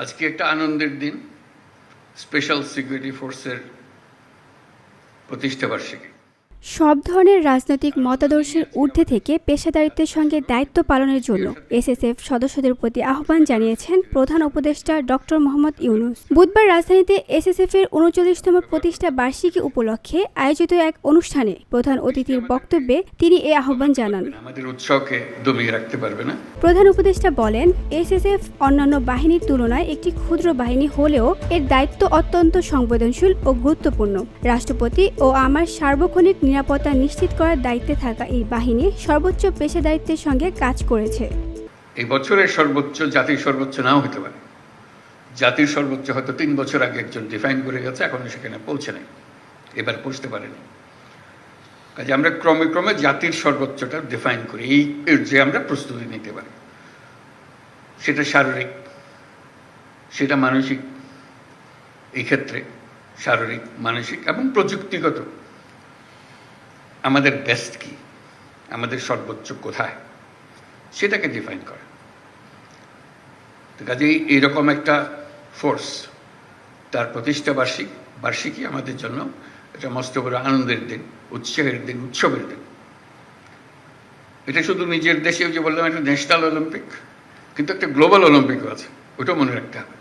আজকে একটা আনন্দের দিন, স্পেশাল সিকিউরিটি ফোর্সের প্রতিষ্ঠা বার্ষিকী। সব ধরনের রাজনৈতিক মতাদর্শের ঊর্ধ্বে থেকে পেশাদারিত্বের সঙ্গে দায়িত্ব পালনের জন্য এসএসএফ সদস্যদের প্রতি আহ্বান জানিয়েছেন প্রধান উপদেষ্টা ডক্টর মোহাম্মদ ইউনূস। বুধবার রাজধানীতে এসএসএফ এর ৩৯তম প্রতিষ্ঠা বার্ষিকী উপলক্ষে আয়োজিত এক অনুষ্ঠানে প্রধান অতিথির বক্তব্যে তিনি এ আহ্বান জানান। আমাদের উৎসাহকে দমিয়ে রাখতে পারবে না। প্রধান উপদেষ্টা বলেন, এসএসএফ অন্যান্য বাহিনীর তুলনায় একটি ক্ষুদ্র বাহিনী হলেও এর দায়িত্ব অত্যন্ত সংবেদনশীল ও গুরুত্বপূর্ণ। রাষ্ট্রপতি ও আমার সার্বক্ষণিক নিরাপত্তা নিশ্চিত করার দায়িত্বে থাকা এই বাহিনী সর্বোচ্চ পেশাদারিত্বের সঙ্গে কাজ করেছে। এই বছরের সর্বোচ্চ জাতির সর্বোচ্চ নাও হতে পারে। জাতির সর্বোচ্চ হয়তো ৩ বছর আগে একজন ডিফাইন করে গেছে, এখনো সেখানে পৌঁছে নেই, এবার পৌঁছতে পারেনি। কাজে আমরা ক্রমে ক্রমে জাতির সর্বোচ্চটা ডিফাইন করি, এই যে আমরা প্রস্তুতি নিতে পারি, সেটা শারীরিক, সেটা মানসিক। এই ক্ষেত্রে শারীরিক, মানসিক এবং প্রযুক্তিগত আমাদের বেস্ট কি, আমাদের সর্বোচ্চ কোথায়, সেটাকে ডিফাইন করা। কাজেই এইরকম একটা ফোর্স, তার প্রতিষ্ঠা বার্ষিকী আমাদের জন্য এটা মস্ত বড় আনন্দের দিন, উৎসাহের দিন, উৎসবের দিন। এটা শুধু নিজের দেশে যে বললাম একটা ন্যাশনাল অলিম্পিক, কিন্তু একটা গ্লোবাল অলিম্পিকও আছে, ওটাও মনে রাখতে হবে।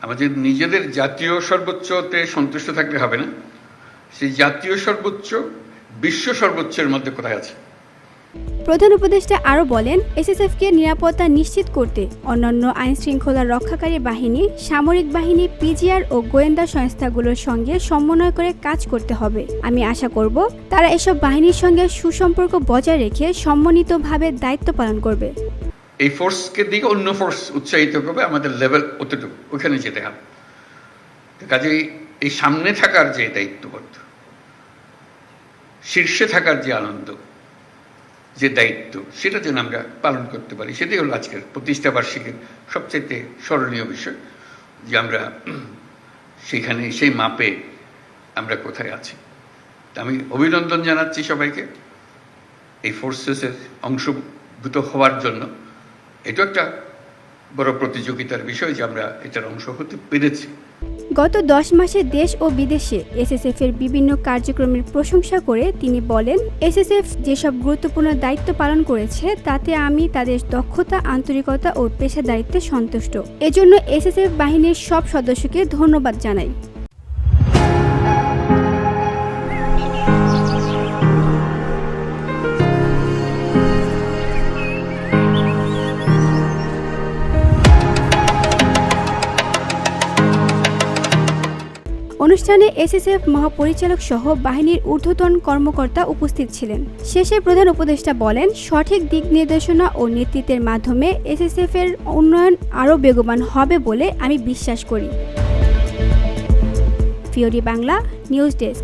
আমাদের নিজেদের জাতীয় সর্বোচ্চতে সন্তুষ্ট থাকলে হবে না, সেই জাতীয় সর্বোচ্চ বিশ্ব সর্বোচ্চের মধ্যে কোথায় আছে। প্রধান উপদেষ্টা আরও বলেন, এসএসএফকে নিরাপত্তা নিশ্চিত করতে অন্যান্য আইনশৃঙ্খলা রক্ষাকারী বাহিনী, সামরিক বাহিনী, পিজিআর ও গোয়েন্দা সংস্থাগুলোর সঙ্গে সমন্বয় করে কাজ করতে হবে। আমি আশা করব তারা এসব বাহিনীর সঙ্গে সুসম্পর্ক বজায় রেখে সমন্বিতভাবে দায়িত্ব পালন করবে। এই ফোর্সকে দিকে অন্য ফোর্স উৎসাহিত করবে, আমাদের লেভেল অতটুকু, ওখানে যেতে হবে। কাজেই এই সামনে থাকার যে দায়িত্ববোধ, শীর্ষে থাকার যে আনন্দ, যে দায়িত্ব, সেটা যেন আমরা পালন করতে পারি, সেটাই হলো আজকের প্রতিষ্ঠা বার্ষিকীর সবচেয়ে স্মরণীয় বিষয়, যে আমরা সেখানে সেই মাপে আমরা কোথায় আছি। আমি অভিনন্দন জানাচ্ছি সবাইকে এই ফোর্সেসের অংশভূত হওয়ার জন্য। এটা একটা বড় প্রতিযোগিতার বিষয় যে আমরা এটার অংশ হতে পেরেছি। গত 10 মাসে দেশ ও বিদেশে এসএসএফ এর বিভিন্ন কার্যক্রমের প্রশংসা করে তিনি বলেন, এসএসএফ যেসব গুরুত্বপূর্ণ দায়িত্ব পালন করেছে তাতে আমি তাদের দক্ষতা, আন্তরিকতা ও পেশাদারিত্বে সন্তুষ্ট। এজন্য এসএসএফ বাহিনীর সব সদস্যকে ধন্যবাদ জানাই। অনুষ্ঠানে এসএসএফ মহাপরিচালক সহ বাহিনীর ঊর্ধ্বতন কর্মকর্তা উপস্থিত ছিলেন। শেষে প্রধান উপদেষ্টা বলেন, সঠিক দিক নির্দেশনা ও নেতৃত্বের মাধ্যমে এসএসএফ এর উন্নয়ন আরও বেগবান হবে বলে আমি বিশ্বাস করি। Fiori Bangla news desk.